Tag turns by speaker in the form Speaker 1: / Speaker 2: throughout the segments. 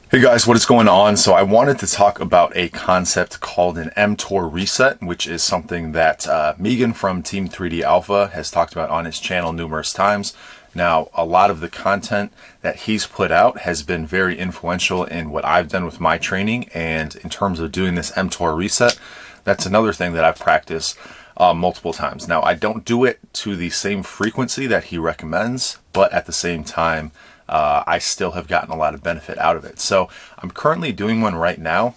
Speaker 1: Hey guys, what is going on? So I wanted to talk about a concept called an mTOR reset, which is something that Megan from Team 3D Alpha has talked about on his channel numerous times. Now, a lot of the content that he's put out has been very influential in what I've done with my training, and in terms of doing this mTOR reset, that's another thing that I've practiced multiple times. Now, I don't do it to the same frequency that he recommends, but at the same time, I still have gotten a lot of benefit out of it. So I'm currently doing one right now,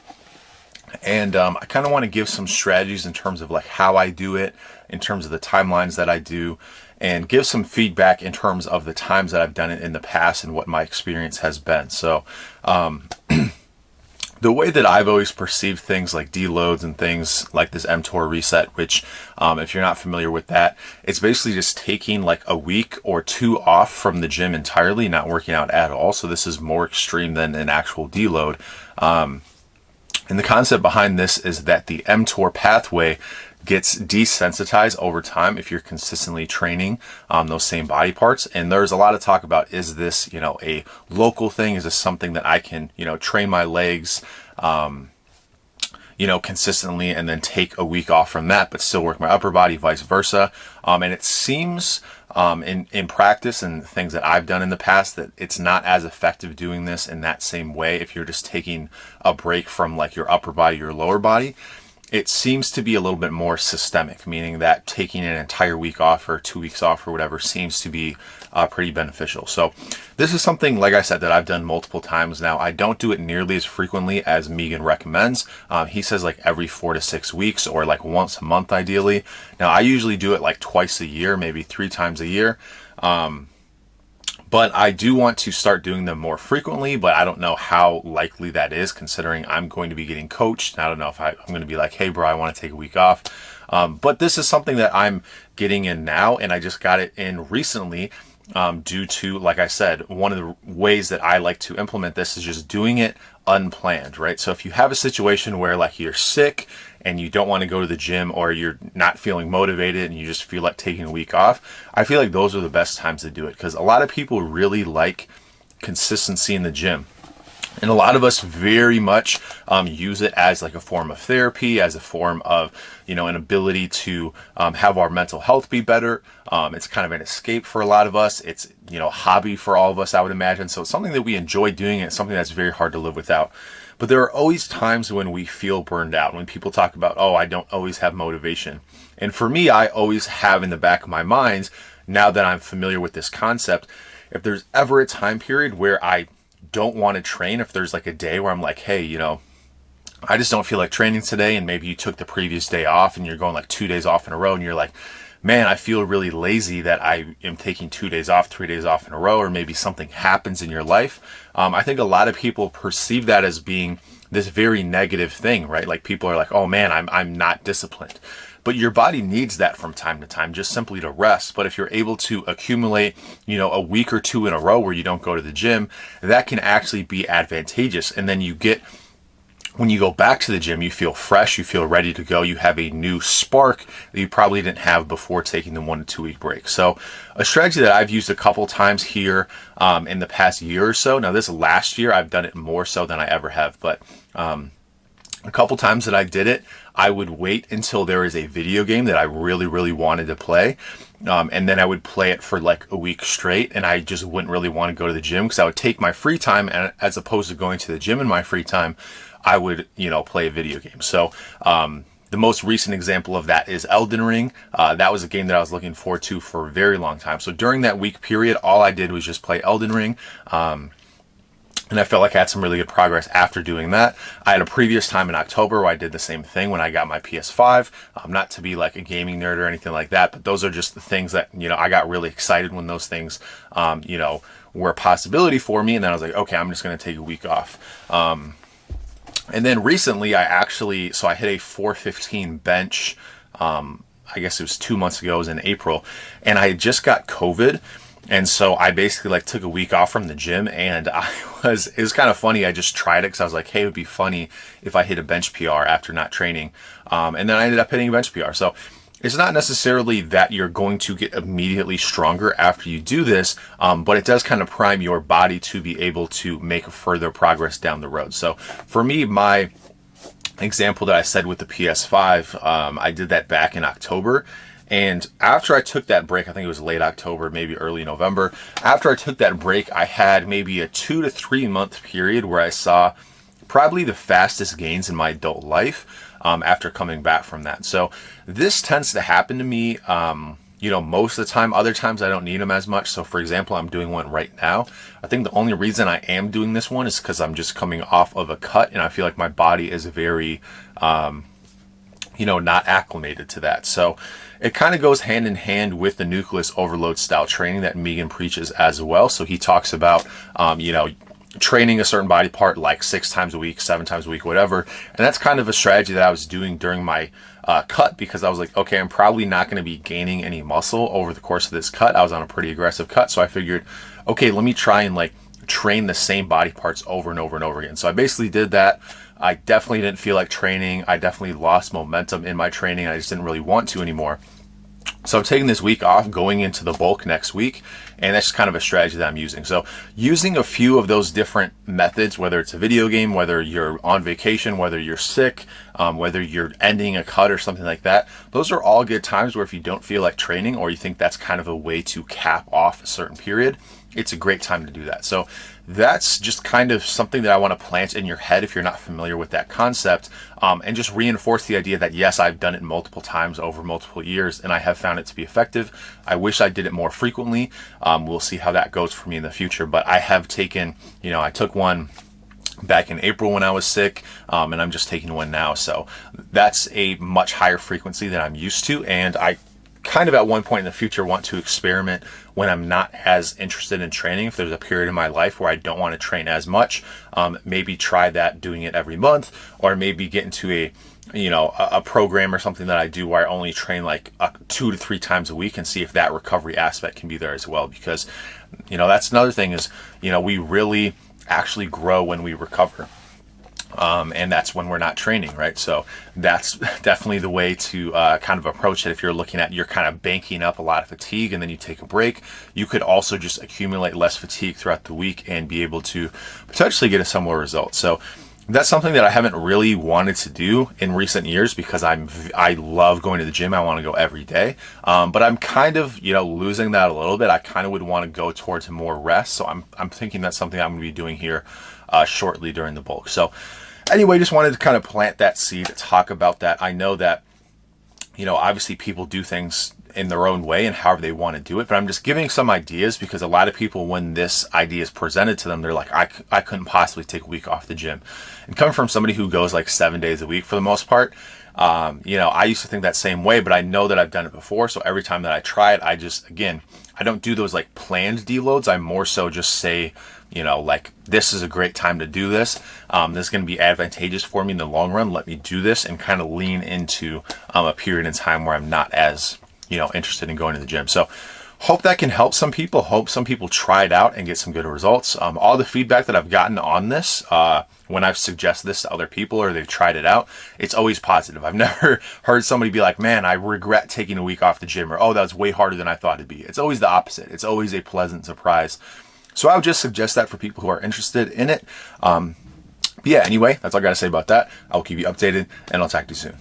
Speaker 1: and I kind of want to give some strategies in terms of like how I do it, in terms of the timelines that I do, and give some feedback in terms of the times that I've done it in the past and what my experience has been. So the way that I've always perceived things like deloads and things like this mTOR reset, which if you're not familiar with that, it's basically just taking like a week or two off from the gym entirely, not working out at all. So this is more extreme than an actual deload. And the concept behind this is that the mTOR pathway gets desensitized over time if you're consistently training those same body parts. And there's a lot of talk about, is this, a local thing? Is this something that I can, train my legs, consistently and then take a week off from that, but still work my upper body, vice versa. And it seems in practice and things that I've done in the past that it's not as effective doing this in that same way if you're just taking a break from like your upper body, your lower body. It seems to be a little bit more systemic, meaning that taking an entire week off or 2 weeks off or whatever seems to be pretty beneficial. So this is something, like I said, that I've done multiple times now. I don't do it nearly as frequently as Megan recommends. He says like every 4 to 6 weeks or like once a month ideally. Now I usually do it like twice a year, maybe 3 times a year. But I do want to start doing them more frequently, but I don't know how likely that is considering I'm going to be getting coached. And I don't know if I'm going to be like, hey bro, I want to take a week off. But this is something that I'm getting in now, and I just got it in recently due to, like I said, one of the ways that I like to implement this is just doing it unplanned, right? So if you have a situation where like you're sick and you don't want to go to the gym, or you're not feeling motivated and you just feel like taking a week off, I feel like those are the best times to do it, because a lot of people really like consistency in the gym. And a lot of us very much use it as like a form of therapy, as a form of, an ability to have our mental health be better. It's kind of an escape for a lot of us. It's, a hobby for all of us, I would imagine. So it's something that we enjoy doing, and it's something that's very hard to live without. But there are always times when we feel burned out, when people talk about, oh, I don't always have motivation. And for me, I always have in the back of my mind, now that I'm familiar with this concept, if there's ever a time period where I don't want to train, if there's like a day where I'm like, hey, I just don't feel like training today, and maybe you took the previous day off and you're going like 2 days off in a row, and you're like, man, I feel really lazy that I am taking 2 days off, 3 days off in a row, or maybe something happens in your life. I think a lot of people perceive that as being this very negative thing, right? Like people are like, oh man, I'm not disciplined. But your body needs that from time to time, just simply to rest. But if you're able to accumulate, a week or two in a row where you don't go to the gym, that can actually be advantageous. And then when you go back to the gym, you feel fresh, you feel ready to go, you have a new spark that you probably didn't have before taking the 1 to 2 week break. So a strategy that I've used a couple times here in the past year or so. Now this last year, I've done it more so than I ever have, but a couple times that I did it, I would wait until there is a video game that I really, really wanted to play. And then I would play it for like a week straight, and I just wouldn't really want to go to the gym, because I would take my free time, and as opposed to going to the gym in my free time, I would, play a video game. So the most recent example of that is Elden Ring. That was a game that I was looking forward to for a very long time. So during that week period, all I did was just play Elden Ring. And I felt like I had some really good progress after doing that. I had a previous time in October where I did the same thing when I got my PS5. Not to be like a gaming nerd or anything like that, but those are just the things that, I got really excited when those things, were a possibility for me. And then I was like, okay, I'm just going to take a week off. And then recently I hit a 415 bench. I guess it was 2 months ago, it was in April, and I had just got COVID. And so I basically like took a week off from the gym, and it was kind of funny. I just tried it because I was like, hey, it would be funny if I hit a bench PR after not training. And then I ended up hitting a bench PR. So it's not necessarily that you're going to get immediately stronger after you do this, but it does kind of prime your body to be able to make further progress down the road. So for me, my example that I said with the PS5, I did that back in October. And after I took that break, I think it was late October, maybe early November. After I took that break, I had maybe a 2 to 3 month period where I saw probably the fastest gains in my adult life after coming back from that. So this tends to happen to me, most of the time. Other times I don't need them as much. So for example, I'm doing one right now. I think the only reason I am doing this one is because I'm just coming off of a cut, and I feel like my body is very, not acclimated to that. So it kind of goes hand in hand with the nucleus overload style training that Megan preaches as well. So he talks about, training a certain body part like 6 times a week, 7 times a week, whatever. And that's kind of a strategy that I was doing during my cut, because I was like, okay, I'm probably not going to be gaining any muscle over the course of this cut. I was on a pretty aggressive cut. So I figured, okay, let me try and like train the same body parts over and over and over again. So I basically did that. I definitely didn't feel like training. I definitely lost momentum in my training. I just didn't really want to anymore. So I'm taking this week off, going into the bulk next week, and that's just kind of a strategy that I'm using. So using a few of those different methods, whether it's a video game, whether you're on vacation, whether you're sick, whether you're ending a cut or something like that, those are all good times where if you don't feel like training, or you think that's kind of a way to cap off a certain period, it's a great time to do that. So that's just kind of something that I want to plant in your head if you're not familiar with that concept, and just reinforce the idea that yes, I've done it multiple times over multiple years and I have found it to be effective. I wish I did it more frequently. We'll see how that goes for me in the future, but I have taken, I took one back in April when I was sick, and I'm just taking one now. So that's a much higher frequency than I'm used to, and I kind of at one point in the future want to experiment when I'm not as interested in training. If there's a period in my life where I don't want to train as much, maybe try that, doing it every month, or maybe get into a program or something that I do where I only train like 2 to 3 times a week, and see if that recovery aspect can be there as well. Because, that's another thing is, we really actually grow when we recover. And that's when we're not training, right? So that's definitely the way to kind of approach it. If you're looking at, you're kind of banking up a lot of fatigue and then you take a break, you could also just accumulate less fatigue throughout the week and be able to potentially get a similar result. So that's something that I haven't really wanted to do in recent years, because I love going to the gym. I want to go every day. But I'm kind of, losing that a little bit. I kind of would want to go towards more rest. So I'm thinking that's something I'm going to be doing here shortly during the bulk. So anyway, just wanted to kind of plant that seed, talk about that. I know that, obviously people do things in their own way and however they want to do it, but I'm just giving some ideas, because a lot of people, when this idea is presented to them, they're like, I couldn't possibly take a week off the gym. And coming from somebody who goes like 7 days a week for the most part, I used to think that same way, but I know that I've done it before. So every time that I try it, I don't do those like planned deloads. I more so just say, like, this is a great time to do this. This is going to be advantageous for me in the long run. Let me do this, and kind of lean into a period in time where I'm not as, interested in going to the gym. So hope that can help some people. Hope some people try it out and get some good results. All the feedback that I've gotten on this, when I've suggested this to other people or they've tried it out, it's always positive. I've never heard somebody be like, man, I regret taking a week off the gym, or, oh, that was way harder than I thought it'd be. It's always the opposite. It's always a pleasant surprise. So I would just suggest that for people who are interested in it. But yeah, anyway, that's all I got to say about that. I'll keep you updated, and I'll talk to you soon.